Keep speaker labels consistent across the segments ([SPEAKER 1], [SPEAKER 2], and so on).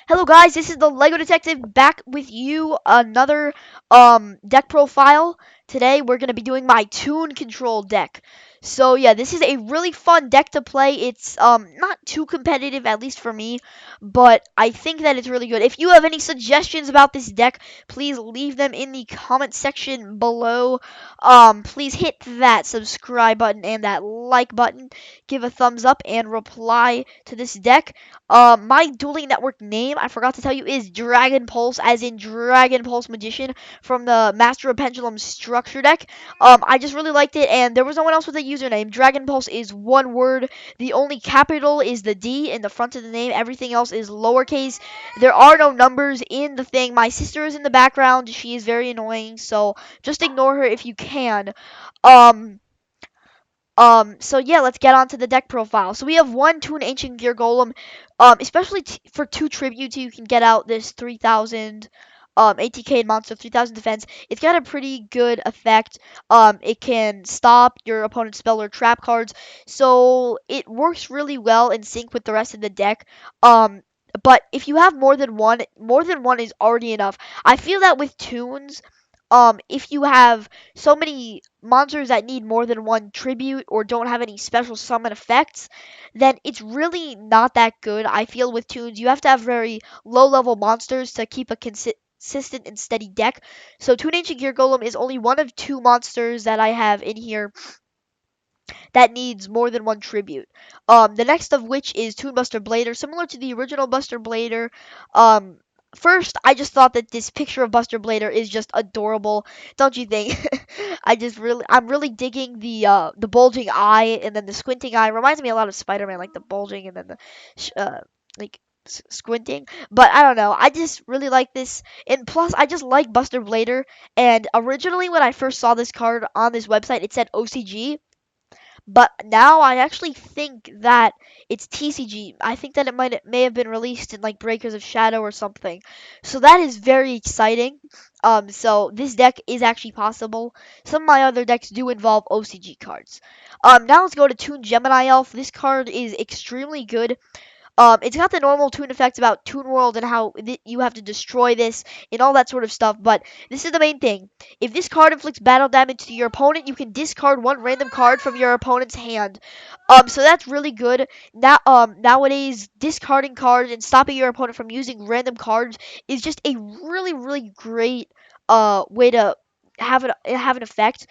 [SPEAKER 1] Hello guys, this is the Lego Detective back with you another deck profile. Today we're going to be doing my Toon Control deck. So yeah, this is a really fun deck to play. It's not too competitive, at least for me, but I think that it's really good. If you have any suggestions about this deck, please leave them in the comment section below. Please hit that subscribe button and that like button. Give a thumbs up and reply to this deck. My dueling network name, I forgot to tell you, is Dragon Pulse, as in Dragon Pulse Magician from the Master of Pendulum structure deck. I just really liked it, and there was no one else with a username. Dragon Pulse is one word. The only capital is the D in the front of the name. Everything else is lowercase. There are no numbers in the thing. My sister is in the background. She is very annoying, so just ignore her if you can. Um, so yeah, let's get on to the deck profile. So we have one Toon Ancient Gear Golem, especially for 2 tributes, you can get out this 3000 ATK monster, 3000 defense. It's got a pretty good effect. It can stop your opponent's spell or trap cards, so it works really well in sync with the rest of the deck. But if you have more than one is already enough. I feel that with Toons, if you have so many monsters that need more than one tribute or don't have any special summon effects, then it's really not that good. I feel with Toons, you have to have very low level monsters to keep a consistent and steady deck. So Toon Ancient Gear Golem is only one of two monsters that I have in here that needs more than one tribute. The next of which is Toon Buster Blader, similar to the original Buster Blader. Um, First, I just thought that this picture of Buster Blader is just adorable, don't you think? I'm really digging the bulging eye and then the squinting eye. Reminds me a lot of Spider-Man, like the bulging and then the like squinting. But I don't know. I just really like this, and plus I just like Buster Blader. And originally, when I first saw this card on this website, it said OCG. But now I actually think that it's TCG. I think that may have been released in like Breakers of Shadow or something. So that is very exciting. So this deck is actually possible. Some of my other decks do involve OCG cards. Now let's go to Toon Gemini Elf. This card is extremely good. It's got the normal Toon effects about Toon World and how you have to destroy this and all that sort of stuff, but this is the main thing. If this card inflicts battle damage to your opponent, you can discard one random card from your opponent's hand. So that's really good. Now, nowadays, discarding cards and stopping your opponent from using random cards is just a really great way to have an effect.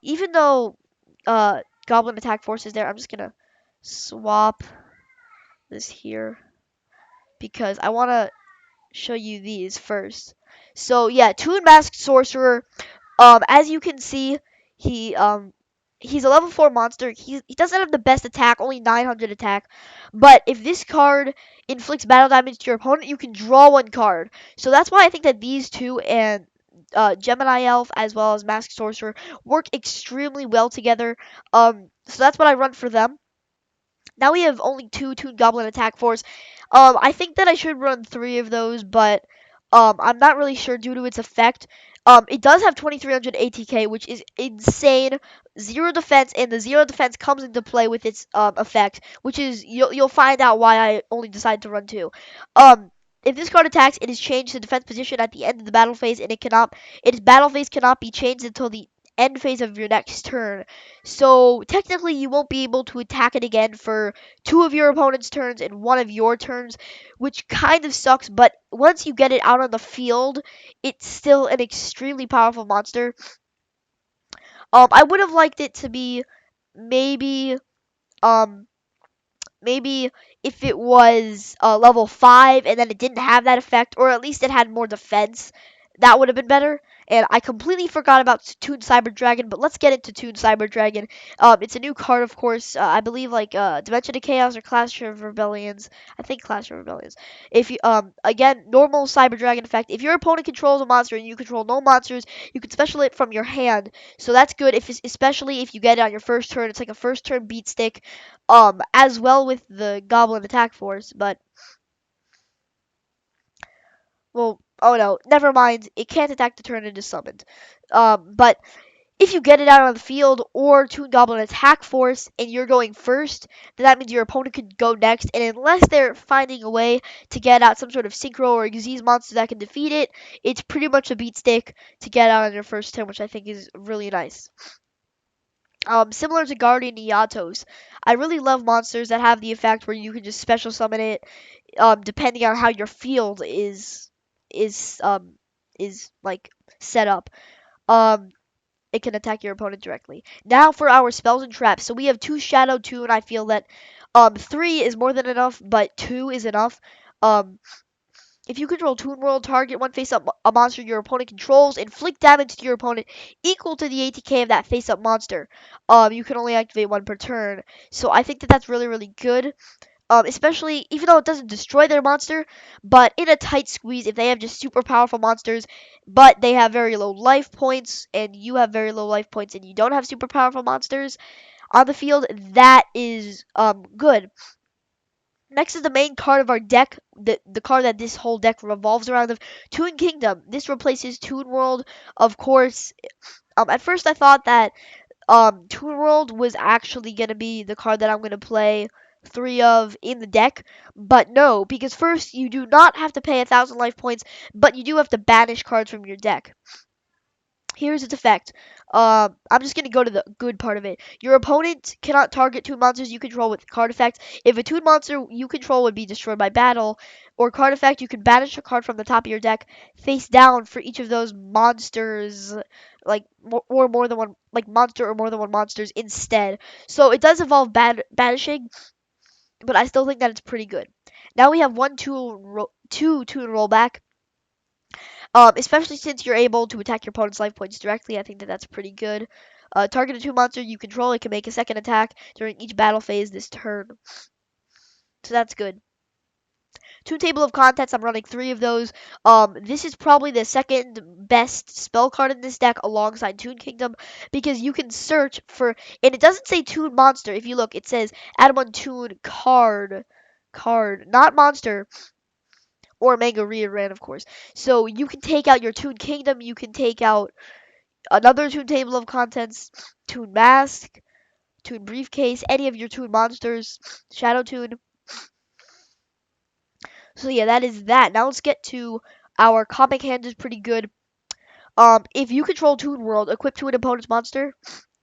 [SPEAKER 1] Even though Goblin attack force is there, I'm just gonna swap this here because I want to show you these first. So yeah, Toon Masked Sorcerer. As you can see, he he's a level 4 monster. He doesn't have the best attack, only 900 attack. But if this card inflicts battle damage to your opponent, you can draw one card. So that's why I think that these two and Gemini Elf as well as Masked Sorcerer work extremely well together. So that's what I run for them. Now we have only two Toon Goblin attack force. I think that I should run three of those, but I'm not really sure due to its effect. It does have 2300 ATK, which is insane. Zero defense, and the zero defense comes into play with its effect, which is you'll find out why I only decided to run two. If this card attacks, it is changed to defense position at the end of the battle phase, and its battle phase cannot be changed until the end phase of your next turn. So technically, you won't be able to attack it again for two of your opponent's turns and one of your turns, which kind of sucks. But once you get it out on the field, it's still an extremely powerful monster. I would have liked it to be maybe um maybe if it was level 5 and then it didn't have that effect, or at least it had more defense, that would have been better. And I completely forgot about Toon Cyber Dragon, but let's get into Toon Cyber Dragon. It's a new card, of course. I believe like Dimension of Chaos or Clash of Rebellions. I think Clash of Rebellions. If you again, normal Cyber Dragon effect. If your opponent controls a monster and you control no monsters, you can special it from your hand. So that's good. Especially if you get it on your first turn, it's like a first turn beat stick. As well with the Goblin attack force, but well, oh no, never mind. It can't attack the turn it is summoned. But If you get it out on the field or Toon Goblin attack force and you're going first, then that means your opponent could go next. And unless they're finding a way to get out some sort of synchro or disease monster that can defeat it, it's pretty much a beat stick to get out on your first turn, which I think is really nice. Similar to Guardian Yatos, I really love monsters that have the effect where you can just special summon it, depending on how your field is um is like set up. Um, it can attack your opponent directly. Now for our spells and traps. So we have 2 Shadow, 2, and I feel that 3 is more than enough, but 2 is enough. Um, if you control Toon World, target one face-up a monster your opponent controls, inflict damage to your opponent equal to the ATK of that face-up monster. You can only activate 1 per turn. So I think that that's really, really good. Especially even though it doesn't destroy their monster, but in a tight squeeze, if they have just super powerful monsters, but they have very low life points, and you have very low life points, and you don't have super powerful monsters on the field, that is good. Next is the main card of our deck, the card that this whole deck revolves around of Toon Kingdom. This replaces Toon World, of course. At first I thought that Toon World was actually gonna be the card that I'm gonna play 3 of in the deck, but no, because first you do not have to pay 1,000 life points, but you do have to banish cards from your deck. Here's its effect. I'm just gonna go to the good part of it. Your opponent cannot target 2 monsters you control with card effects. If a 2 monster you control would be destroyed by battle or card effect, you can banish a card from the top of your deck face down for each of those monsters, like or more than one, like monster or more than one monsters instead. So it does involve banishing, but I still think that it's pretty good. Now we have 2 toon rollback. Especially since you're able to attack your opponent's life points directly, I think that that's pretty good. Target a 2 monster you control, it can make a second attack during each battle phase this turn. So that's good. Toon Table of Contents, I'm running 3 of those. This is probably the second best spell card in this deck alongside Toon Kingdom because you can search for, and it doesn't say Toon Monster. If you look, it says add 1 Toon card, not monster. Or Manga Rearran, of course. So you can take out your Toon Kingdom, you can take out another Toon Table of Contents, Toon Mask, Toon Briefcase, any of your Toon monsters, Shadow Toon. So yeah, that is that. Now let's get to our comic hand is pretty good. If you control Toon World, equip to an opponent's monster,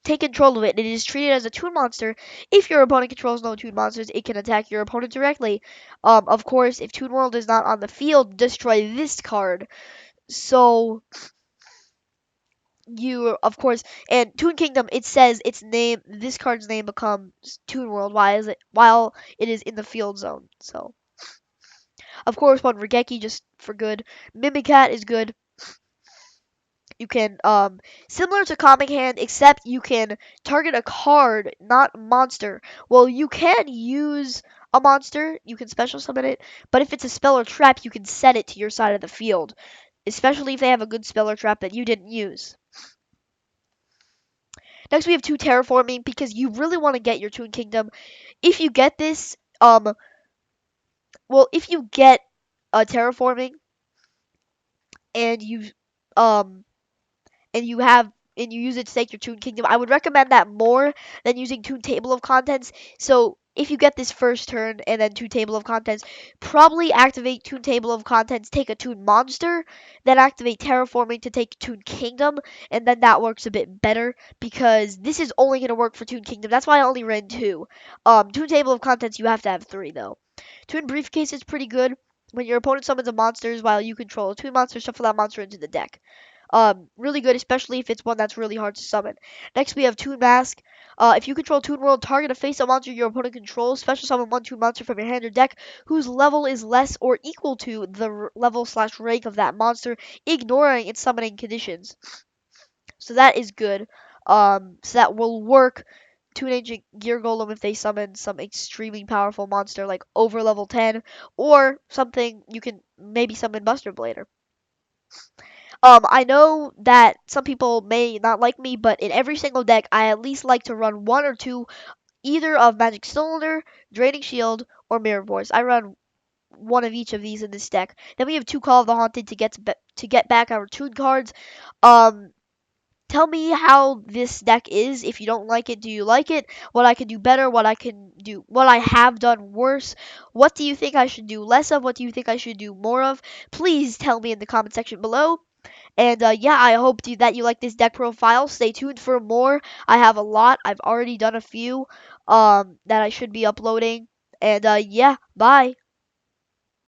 [SPEAKER 1] take control of it. It is treated as a Toon monster. If your opponent controls no Toon monsters, it can attack your opponent directly. Of course, if Toon World is not on the field, destroy this card. So you of course, and Toon Kingdom, it says its name, this card's name becomes Toon World while it is in the field zone. So of course one Regeki just for good. Mimicat is good. You can similar to Comic Hand, except you can target a card, not a monster. Well, you can use a monster, you can special summon it, but if it's a spell or trap, you can set it to your side of the field, especially if they have a good spell or trap that you didn't use. Next, we have 2 Terraforming because you really want to get your Toon Kingdom. If you get this, if you get a Terraforming and um, and you use it to take your Toon Kingdom, I would recommend that more than using Toon Table of Contents. So if you get this first turn and then Toon Table of Contents, probably activate Toon Table of Contents, take a Toon Monster, then activate Terraforming to take Toon Kingdom, and then that works a bit better because this is only going to work for Toon Kingdom. That's why I only ran 2. Toon Table of Contents, you have to have 3 though. Toon Briefcase is pretty good. When your opponent summons a monster while you control a Toon monster, shuffle that monster into the deck. Really good, especially if it's one that's really hard to summon. Next, we have Toon Mask. If you control Toon World, target a face-up monster your opponent controls. Special summon 1 Toon monster from your hand or deck whose level is less or equal to the level/rank of that monster, ignoring its summoning conditions. So that is good. So that will work. Toon Ancient Gear Golem if they summon some extremely powerful monster like over level 10, or something you can maybe summon Buster Blader. I know that some people may not like me, but in every single deck, I at least like to run 1 or 2, either of Magic Cylinder, Draining Shield, or Mirror Force. I run 1 of each of these in this deck. Then we have 2 Call of the Haunted to get back our Toon cards. Um, tell me how this deck is. If you don't like it, do you like it? What I can do better, what I can do, what I have done worse. What do you think I should do less of? What do you think I should do more of? Please tell me in the comment section below. And yeah, I hope that you like this deck profile. Stay tuned for more. I have a lot. I've already done a few that I should be uploading. And yeah, bye.